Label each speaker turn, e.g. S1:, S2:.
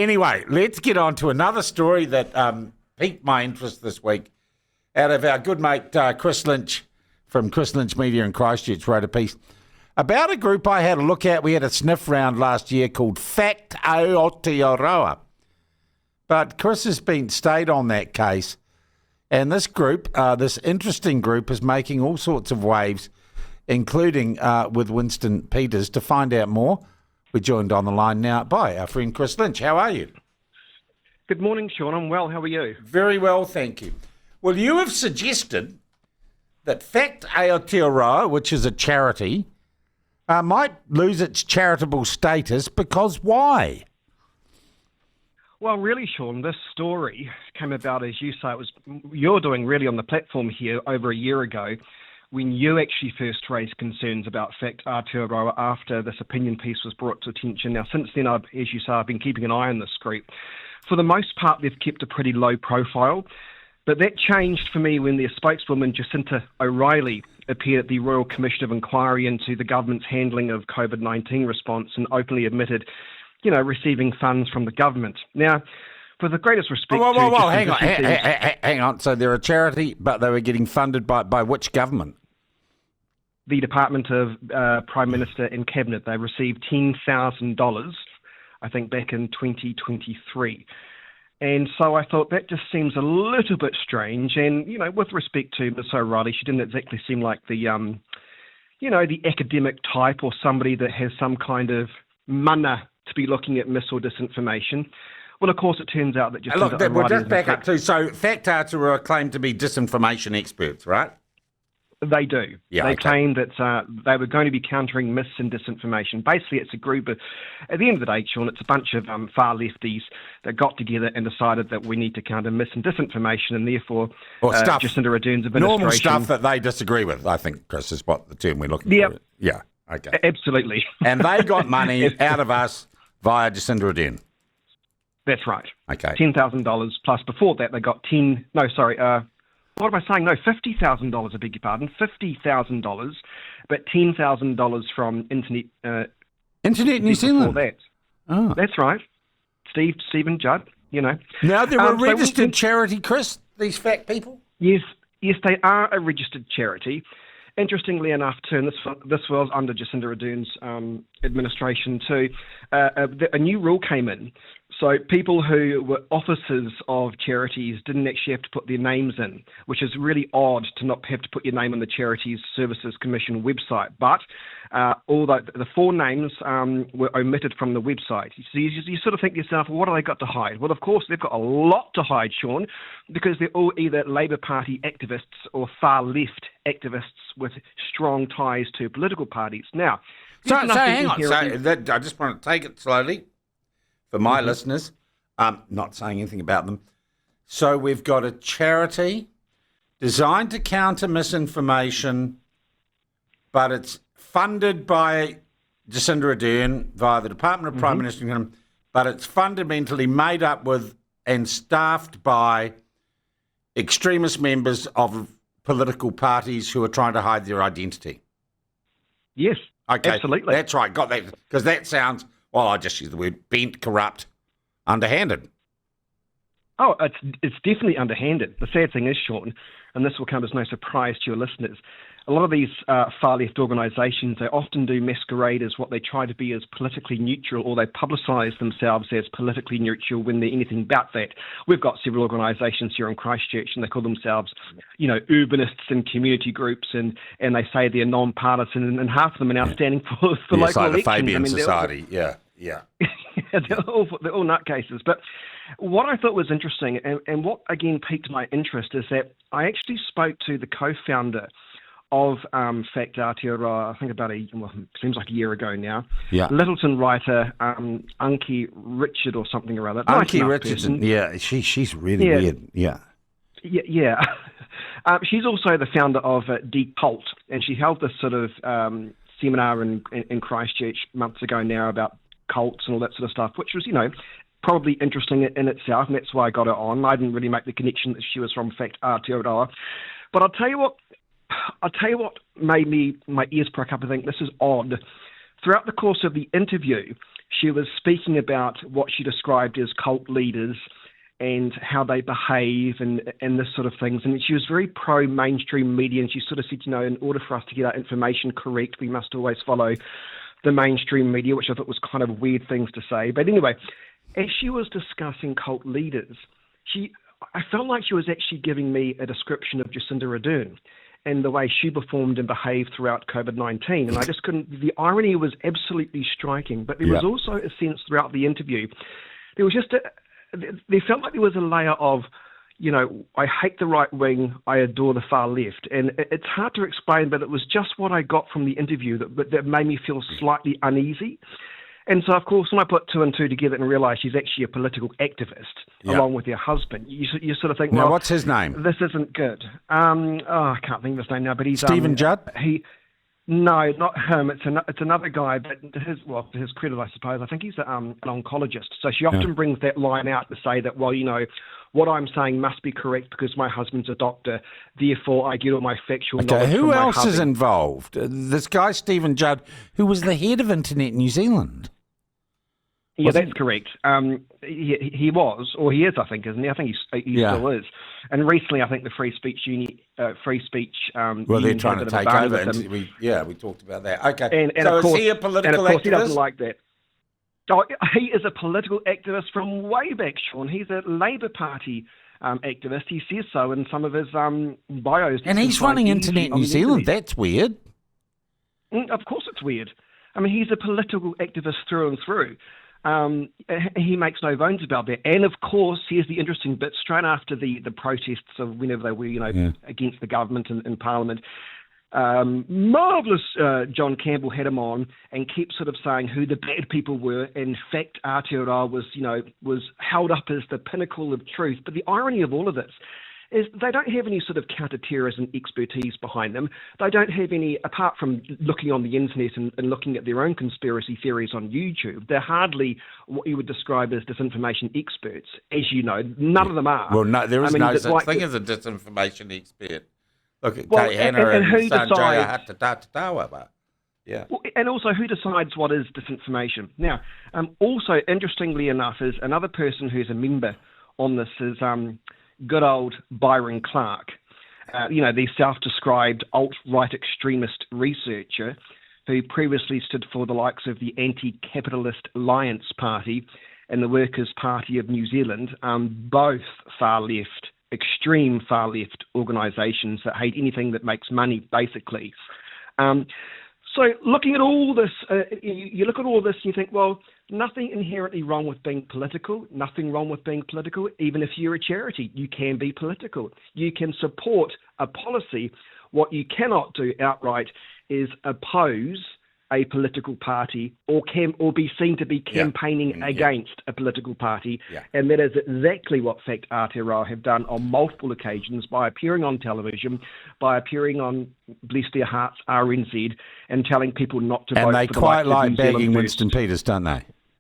S1: Anyway, let's get on to another story that piqued my interest this week. Out of our good mate Chris Lynch from Chris Lynch Media in Christchurch wrote a piece about a group I had a look at. We had a sniff round last year called FACT Aotearoa. But Chris has stayed on that case, and this group, this interesting group, is making all sorts of waves, including with Winston Peters. To find out more, we're joined on the line now by our friend Chris Lynch. How are you?
S2: Good morning, Sean. I'm well. How are you?
S1: Very well, thank you. Well, you have suggested that FACT Aotearoa, which is a charity, might lose its charitable status because why?
S2: Well, really, Sean, this story came about, as you say, you're doing really on the platform here over a year ago when you actually first raised concerns about FACT Aotearoa after this opinion piece was brought to attention. Now, since then, as you say, I've been keeping an eye on this group. For the most part, they've kept a pretty low profile, but that changed for me when their spokeswoman, Jacinta O'Reilly, appeared at the Royal Commission of Inquiry into the government's handling of COVID-19 response and openly admitted receiving funds from the government. Now, for the greatest respect
S1: whoa, hang on. So they're a charity, but they were getting funded by which government?
S2: The Department of Prime Minister and Cabinet. They received $10,000, I think, back in 2023. And so I thought that just seems a little bit strange. And, with respect to Ms. O'Reilly, she didn't exactly seem like the academic type or somebody that has some kind of mana to be looking at mis or disinformation. Well, of course, it turns out that just...
S1: Look, we'll just back up too. So FACT Aotearoa claim to be disinformation experts, right?
S2: They do. They claim that they were going to be countering mis and disinformation. Basically, it's a group of, at the end of the day, Sean, it's a bunch of far lefties that got together and decided that we need to counter mis and disinformation, and therefore Jacinda Ardern's administration...
S1: Normal stuff that they disagree with, I think, Chris, is what the term we're looking for. Yeah, okay.
S2: Absolutely.
S1: And they got money out of us via Jacinda Ardern.
S2: That's right.
S1: Okay.
S2: $10,000 plus before that they got what am I saying? No, $50,000, I beg your pardon. $50,000, but $10,000 from
S1: Internet New Zealand.
S2: That. Oh. That's right. Stephen Judd,
S1: Now, they're a registered charity, Chris, these FACT people?
S2: Yes, they are a registered charity. Interestingly enough, too, and this was under Jacinda Ardern's administration too, a new rule came in. So people who were officers of charities didn't actually have to put their names in, which is really odd to not have to put your name on the Charities Services Commission website. But although the four names were omitted from the website, so you sort of think to yourself, well, what have they got to hide? Well, of course, they've got a lot to hide, Sean, because they're all either Labour Party activists or far left activists with strong ties to political parties. Now,
S1: so hang on. I just want to take it slowly for my listeners. Not saying anything about them. So we've got a charity designed to counter misinformation, but it's funded by Jacinda Ardern via the Department of Prime Minister, but it's fundamentally made up with and staffed by extremist members of political parties who are trying to hide their identity.
S2: Yes,
S1: okay,
S2: absolutely.
S1: That's right. Got that, because that sounds, well, I just use the word bent, corrupt, underhanded.
S2: Oh, it's definitely underhanded. The sad thing is, Sean, and this will come as no surprise to your listeners, a lot of these far-left organisations, they often do masquerade as what they try to be as politically neutral, or they publicise themselves as politically neutral when they're anything but that. We've got several organisations here in Christchurch, and they call themselves, urbanists and community groups, and they say they're non-partisan, and half of them are now standing for local
S1: like
S2: elections.
S1: The Fabian Society, yeah.
S2: they're all nutcases. But what I thought was interesting, and what, again, piqued my interest, is that I actually spoke to the co-founder of FACT Aotearoa, I think seems like a year ago now. Yeah. Littleton writer, Unki Richard or something or other.
S1: Unki Richardson, yeah, she's really weird, yeah.
S2: Yeah. She's also the founder of Decult, and she held this sort of seminar in Christchurch months ago now about cults and all that sort of stuff, which was, probably interesting in itself, and that's why I got her on. I didn't really make the connection that she was from FACT Aotearoa. But I'll tell you what made my ears perk up and think this is odd throughout the course of the interview, she was speaking about what she described as cult leaders and how they behave and this sort of things. And she was very pro-mainstream media, and she sort of said, in order for us to get our information correct, we must always follow the mainstream media, which I thought was kind of weird things to say. But anyway, as she was discussing cult leaders, I felt like she was actually giving me a description of Jacinda Ardern and the way she performed and behaved throughout COVID-19. And I just couldn't, the irony was absolutely striking. But there was also a sense throughout the interview, there was just there felt like there was a layer of, I hate the right wing, I adore the far left. And it's hard to explain, but it was just what I got from the interview that made me feel slightly uneasy. And so, of course, when I put two and two together and realised she's actually a political activist along with her husband, you sort of think,
S1: now, what's his name?
S2: This isn't good. I can't think of his name now, but he's...
S1: Stephen Judd?
S2: No, not him. It's another guy, but to his credit, I suppose, I think he's an oncologist. So she often brings that line out to say that, what I'm saying must be correct because my husband's a doctor, therefore I get all my factual knowledge from
S1: who
S2: my
S1: else
S2: hubby.
S1: is involved? This guy, Stephen Judd, who was the head of Internet New Zealand.
S2: Yeah, that's correct. He was, or he is, I think, isn't he? I think he still is. And recently, I think the Free Speech Union.
S1: Well, they're trying to take over. We talked about that. Okay.
S2: And
S1: so
S2: of course,
S1: is he a political
S2: and of course
S1: activist?
S2: He doesn't like that. Oh, he is a political activist from way back, Sean. He's a Labour Party activist. He says so in some of his bios.
S1: And he's running Internet New Zealand. That's weird.
S2: Of course it's weird. I mean, he's a political activist through and through. He makes no bones about that. And of course, here's the interesting bit, straight after the protests of whenever they were, against the government in Parliament, marvellous John Campbell had him on and kept sort of saying who the bad people were. In fact, Aotearoa was held up as the pinnacle of truth. But the irony of all of this is they don't have any sort of counter-terrorism expertise behind them. They don't have any, apart from looking on the internet and looking at their own conspiracy theories on YouTube, they're hardly what you would describe as disinformation experts. As you know, none of them are.
S1: Well, no, there is no such thing as a disinformation expert. Look at Kate Hanna and Sanjaya Hattatatawa. Yeah.
S2: Well, and also, who decides what is disinformation? Now, also, interestingly enough, is another person who's a member on this is good old Byron Clark, the self-described alt-right extremist researcher who previously stood for the likes of the Anti-Capitalist Alliance Party and the Workers' Party of New Zealand, both far-left, extreme far-left organisations that hate anything that makes money, basically. So looking at all this, you look at all this and you think, well, nothing inherently wrong with being political, nothing wrong with being political. Even if you're a charity, you can be political. You can support a policy. What you cannot do outright is oppose a political party or be seen to be campaigning against a political party. Yeah. And that is exactly what FACT Aotearoa have done on multiple occasions by appearing on television, by appearing on, bless their hearts, RNZ, and telling people not to vote for the
S1: And they quite like
S2: New Zealand
S1: bagging
S2: First.
S1: Winston Peters, don't they?